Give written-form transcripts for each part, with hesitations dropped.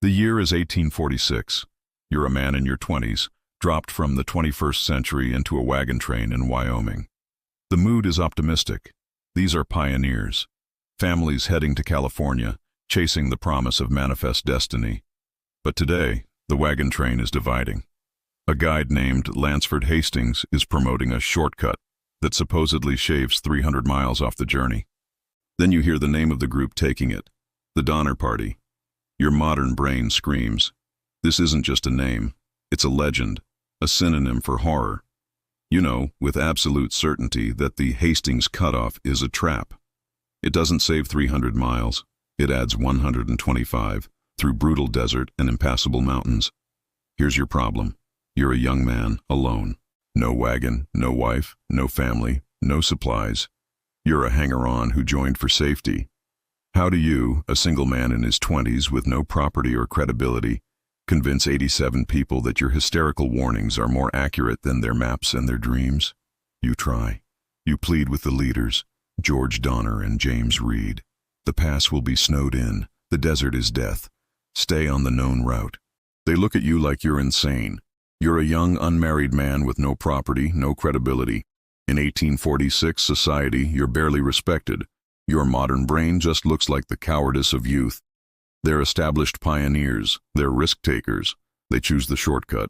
The year is 1846. You're a man in your 20s, dropped from the 21st century into a wagon train in Wyoming. The mood is optimistic. These are pioneers. Families heading to California, chasing the promise of manifest destiny. But today, the wagon train is dividing. A guide named Lansford Hastings is promoting a shortcut that supposedly shaves 300 miles off the journey. Then you hear the name of the group taking it, the Donner Party. Your modern brain screams, this isn't just a name, it's a legend, a synonym for horror. You know, with absolute certainty, that the Hastings cutoff is a trap. It doesn't save 300 miles, it adds 125, through brutal desert and impassable mountains. Here's your problem. You're a young man, alone. No wagon, no wife, no family, no supplies. You're a hanger-on who joined for safety. How do you, a single man in his 20s with no property or credibility, convince 87 people that your hysterical warnings are more accurate than their maps and their dreams? You try. You plead with the leaders, George Donner and James Reed. The pass will be snowed in. The desert is death. Stay on the known route. They look at you like you're insane. You're a young, unmarried man with no property, no credibility. In 1846 society, you're barely respected. Your modern brain just looks like the cowardice of youth. They're established pioneers. They're risk-takers. They choose the shortcut.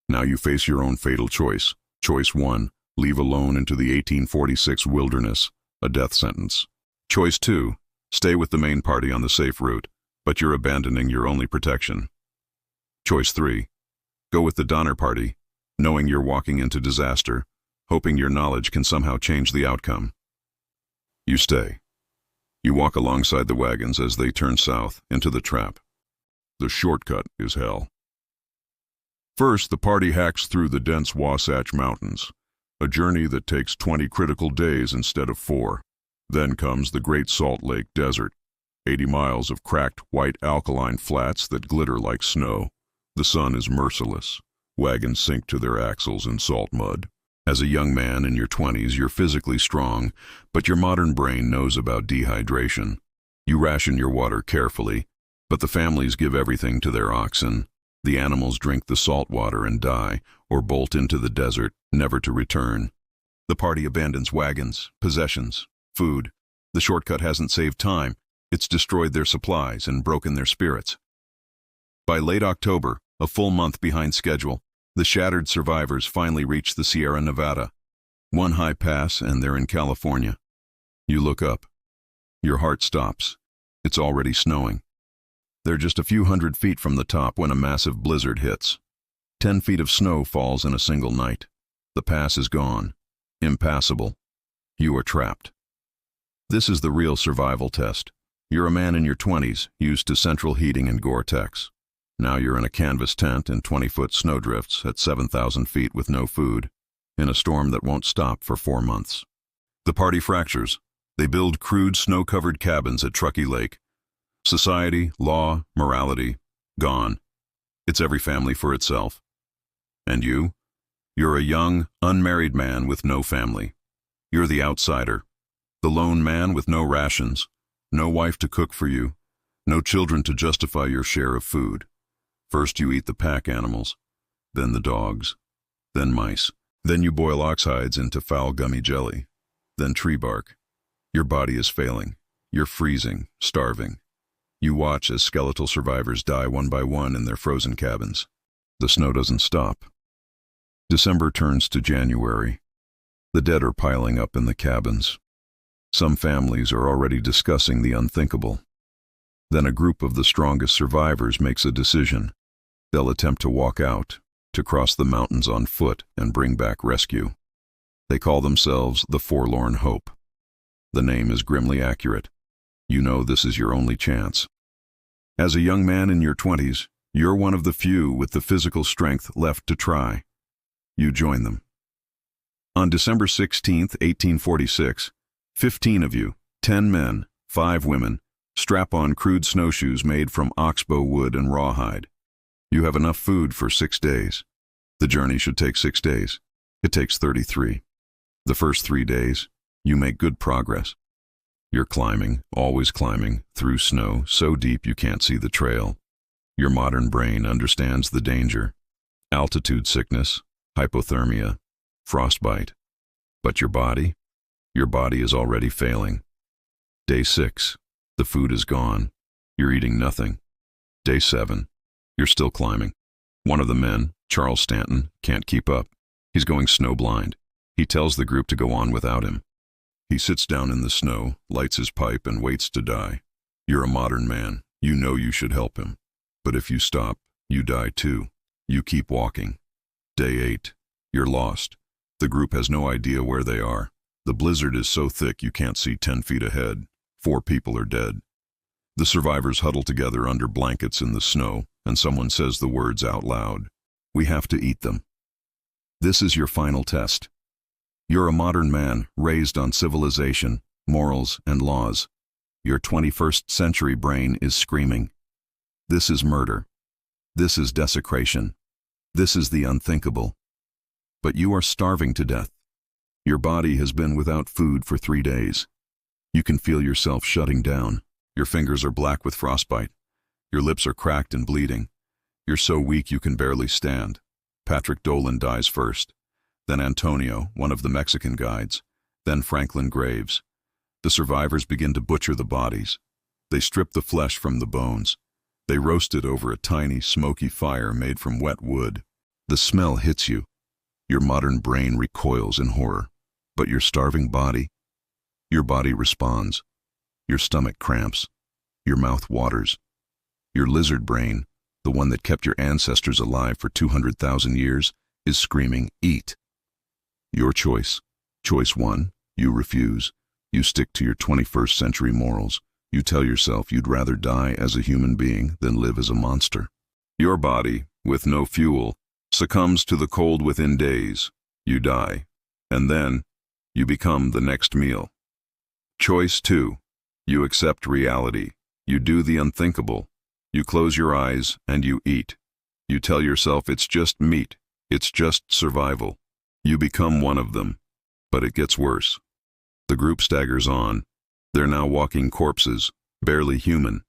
Now you face your own fatal choice. Choice 1, leave alone into the 1846 wilderness, a death sentence. Choice 2, stay with the main party on the safe route, but you're abandoning your only protection. Choice 3, go with the Donner Party, knowing you're walking into disaster, hoping your knowledge can somehow change the outcome. You stay. You walk alongside the wagons as they turn south into the trap. The shortcut is hell. First, the party hacks through the dense Wasatch Mountains, a journey that takes 20 critical days instead of 4. Then comes the Great Salt Lake Desert, 80 miles of cracked white alkaline flats that glitter like snow. The sun is merciless. Wagons sink to their axles in salt mud. As a young man in your 20s, you're physically strong, but your modern brain knows about dehydration. You ration your water carefully, but the families give everything to their oxen. The animals drink the salt water and die, or bolt into the desert, never to return. The party abandons wagons, possessions, food. The shortcut hasn't saved time. It's destroyed their supplies and broken their spirits. By late October, a full month behind schedule, the shattered survivors finally reach the Sierra Nevada. One high pass and they're in California. You look up. Your heart stops. It's already snowing. They're just a few hundred feet from the top when a massive blizzard hits. 10 feet of snow falls in a single night. The pass is gone. Impassable. You are trapped. This is the real survival test. You're a man in your 20s, used to central heating and Gore-Tex. Now you're in a canvas tent in 20-foot snowdrifts at 7,000 feet with no food, in a storm that won't stop for 4 months. The party fractures. They build crude snow-covered cabins at Truckee Lake. Society, law, morality, gone. It's every family for itself. And you? You're a young, unmarried man with no family. You're the outsider, the lone man with no rations, no wife to cook for you, no children to justify your share of food. First you eat the pack animals, then the dogs, then mice. Then you boil ox hides into foul gummy jelly, then tree bark. Your body is failing. You're freezing, starving. You watch as skeletal survivors die one by one in their frozen cabins. The snow doesn't stop. December turns to January. The dead are piling up in the cabins. Some families are already discussing the unthinkable. Then a group of the strongest survivors makes a decision. They'll attempt to walk out, to cross the mountains on foot and bring back rescue. They call themselves the Forlorn Hope. The name is grimly accurate. You know this is your only chance. As a young man in your 20s, you're one of the few with the physical strength left to try. You join them. On December 16, 1846, 15 of you, 10 men, 5 women, strap on crude snowshoes made from oxbow wood and rawhide. You have enough food for 6 days. The journey should take 6 days. It takes 33. The first 3 days, you make good progress. You're climbing, always climbing, through snow so deep you can't see the trail. Your modern brain understands the danger. Altitude sickness, hypothermia, frostbite. But your body? Your body is already failing. Day 6. The food is gone. You're eating nothing. Day 7. You're still climbing. One of the men, Charles Stanton, can't keep up. He's going snowblind. He tells the group to go on without him. He sits down in the snow, lights his pipe, and waits to die. You're a modern man. You know you should help him. But if you stop, you die too. You keep walking. Day 8. You're lost. The group has no idea where they are. The blizzard is so thick you can't see 10 feet ahead. 4 people are dead. The survivors huddle together under blankets in the snow, and someone says the words out loud. We have to eat them. This is your final test. You're a modern man raised on civilization, morals, and laws. Your 21st century brain is screaming. This is murder. This is desecration. This is the unthinkable. But you are starving to death. Your body has been without food for 3 days. You can feel yourself shutting down. Your fingers are black with frostbite. Your lips are cracked and bleeding. You're so weak you can barely stand. Patrick Dolan dies first. Then Antonio, one of the Mexican guides. Then Franklin Graves. The survivors begin to butcher the bodies. They strip the flesh from the bones. They roast it over a tiny, smoky fire made from wet wood. The smell hits you. Your modern brain recoils in horror. But your starving body? Your body responds. Your stomach cramps. Your mouth waters. Your lizard brain, the one that kept your ancestors alive for 200,000 years, is screaming, eat. Your choice. Choice 1, you refuse. You stick to your 21st century morals. You tell yourself you'd rather die as a human being than live as a monster. Your body, with no fuel, succumbs to the cold within days. You die. And then, you become the next meal. Choice 2, you accept reality. You do the unthinkable. You close your eyes and you eat. You tell yourself it's just meat. It's just survival. You become one of them. But it gets worse. The group staggers on. They're now walking corpses, barely human.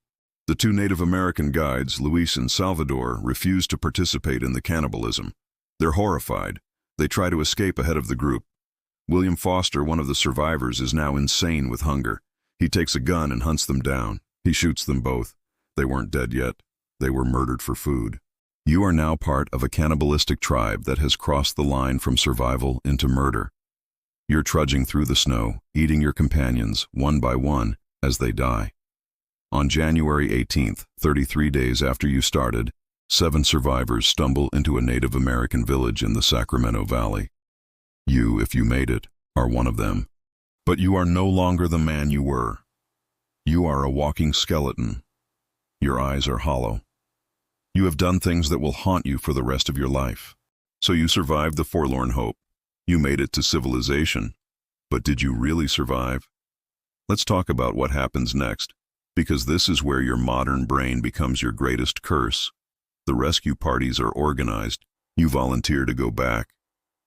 The 2 Native American guides, Luis and Salvador, refuse to participate in the cannibalism. They're horrified. They try to escape ahead of the group. William Foster, one of the survivors, is now insane with hunger. He takes a gun and hunts them down. He shoots them both. They weren't dead yet. They were murdered for food. You are now part of a cannibalistic tribe that has crossed the line from survival into murder. You're trudging through the snow, eating your companions, one by one, as they die. On January 18th, 33 days after you started, 7 survivors stumble into a Native American village in the Sacramento Valley. You, if you made it, are one of them. But you are no longer the man you were. You are a walking skeleton. Your eyes are hollow. You have done things that will haunt you for the rest of your life. So you survived the forlorn hope. You made it to civilization. But did you really survive? Let's talk about what happens next, because this is where your modern brain becomes your greatest curse. The rescue parties are organized. You volunteer to go back.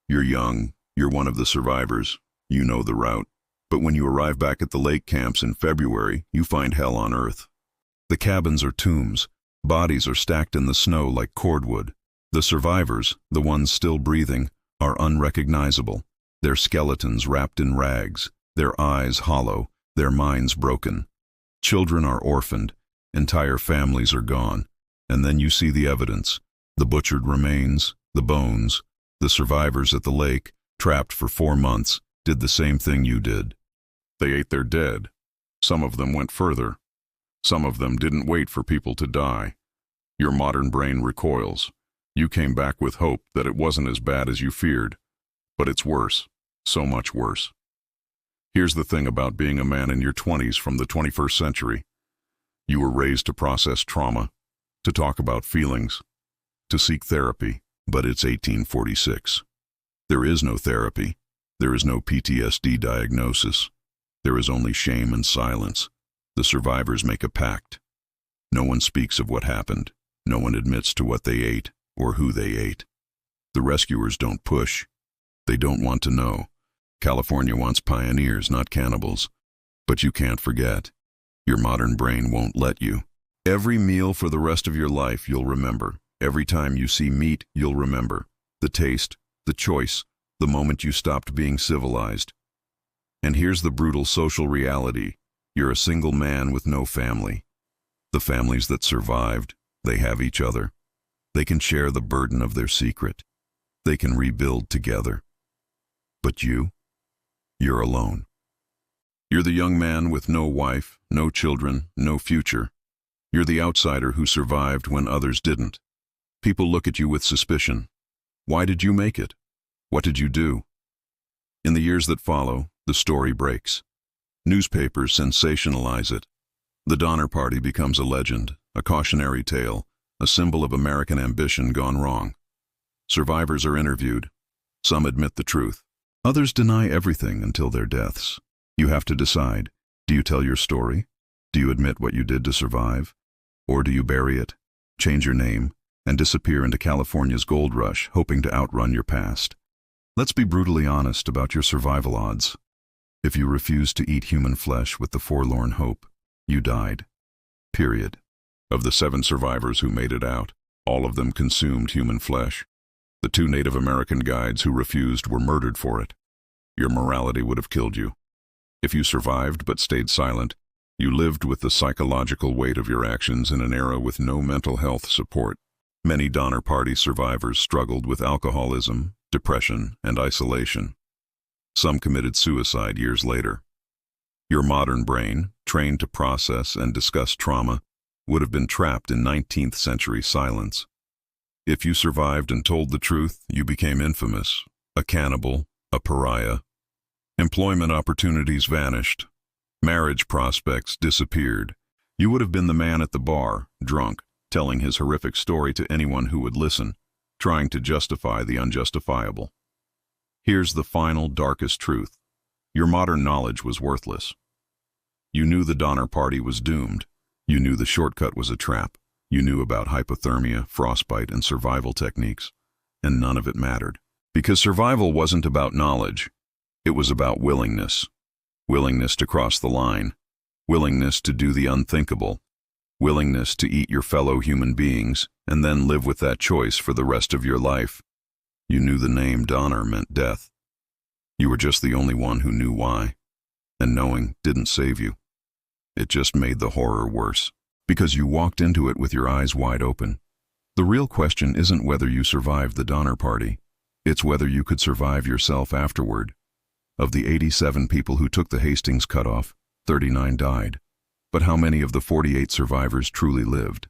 You're young. You're one of the survivors. You know the route. But when you arrive back at the lake camps in February, you find hell on earth. The cabins are tombs. Bodies are stacked in the snow like cordwood. The survivors, the ones still breathing, are unrecognizable. Their skeletons wrapped in rags, their eyes hollow, their minds broken. Children are orphaned, entire families are gone. And then you see the evidence, the butchered remains, the bones. The survivors at the lake, trapped for 4 months, did the same thing you did. They ate their dead. Some of them went further. Some of them didn't wait for people to die. Your modern brain recoils. You came back with hope that it wasn't as bad as you feared. But it's worse. So much worse. Here's the thing about being a man in your 20s from the 21st century. You were raised to process trauma, to talk about feelings, to seek therapy. But it's 1846. There is no therapy. There is no PTSD diagnosis. There is only shame and silence. The survivors make a pact. No one speaks of what happened. No one admits to what they ate or who they ate. The rescuers don't push. They don't want to know. California wants pioneers, not cannibals. But you can't forget. Your modern brain won't let you. Every meal for the rest of your life you'll remember. Every time you see meat, you'll remember. The taste, the choice, the moment you stopped being civilized. And here's the brutal social reality. You're a single man with no family. The families that survived, they have each other. They can share the burden of their secret. They can rebuild together. But you're alone. You're the young man with no wife, no children, no future. You're the outsider who survived when others didn't. People look at you with suspicion. Why did you make it? What did you do? In the years that follow, the story breaks. Newspapers sensationalize it. The Donner Party becomes a legend, a cautionary tale, a symbol of American ambition gone wrong. Survivors are interviewed. Some admit the truth. Others deny everything until their deaths. You have to decide. Do you tell your story? Do you admit what you did to survive? Or do you bury it, change your name, and disappear into California's gold rush, hoping to outrun your past? Let's be brutally honest about your survival odds. If you refused to eat human flesh with the forlorn hope, you died. Period. Of the 7 survivors who made it out, all of them consumed human flesh. The 2 Native American guides who refused were murdered for it. Your morality would have killed you. If you survived but stayed silent, you lived with the psychological weight of your actions in an era with no mental health support. Many Donner Party survivors struggled with alcoholism, depression, and isolation. Some committed suicide years later. Your modern brain, trained to process and discuss trauma, would have been trapped in 19th century silence. If you survived and told the truth, you became infamous, a cannibal, a pariah. Employment opportunities vanished. Marriage prospects disappeared. You would have been the man at the bar, drunk, telling his horrific story to anyone who would listen, trying to justify the unjustifiable. Here's the final, darkest truth. Your modern knowledge was worthless. You knew the Donner Party was doomed. You knew the shortcut was a trap. You knew about hypothermia, frostbite, and survival techniques. And none of it mattered. Because survival wasn't about knowledge. It was about willingness. Willingness to cross the line. Willingness to do the unthinkable. Willingness to eat your fellow human beings and then live with that choice for the rest of your life. You knew the name Donner meant death. You were just the only one who knew why. And knowing didn't save you. It just made the horror worse. Because you walked into it with your eyes wide open. The real question isn't whether you survived the Donner Party. It's whether you could survive yourself afterward. Of the 87 people who took the Hastings cutoff, 39 died. But how many of the 48 survivors truly lived?